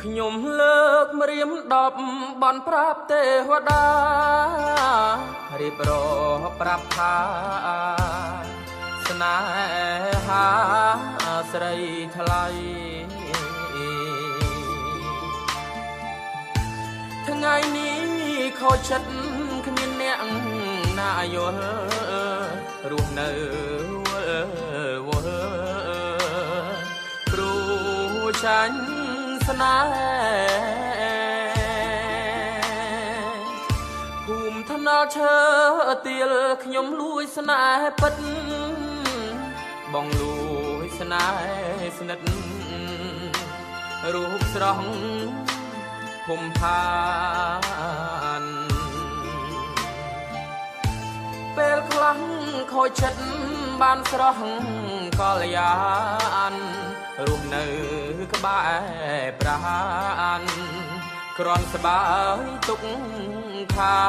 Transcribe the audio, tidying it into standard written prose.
ខ្ញុំលើកម្រាម10បនប្រាប់ទេវតារៀបរប្រាប់ថាស្នេហាស្រីថ្លៃថ្ងៃនេះខូចចិត្តគ្មានអ្នកណាយល់រស់នៅព្រោះចាញ់ស្នេហ៍ភូមិថ្នល់ឈើទៀលខ្ញុំលួចស្នេហ៍ពិតបងលួចស្នេហ៍ស្និទ្ធរូបស្រស់ភូមិឋានពេលខ្លះខូចចិត្តបានស្រស់កល្យានរស់នៅក្បែរប្រានគ្រាន់ស្បើយទុកខា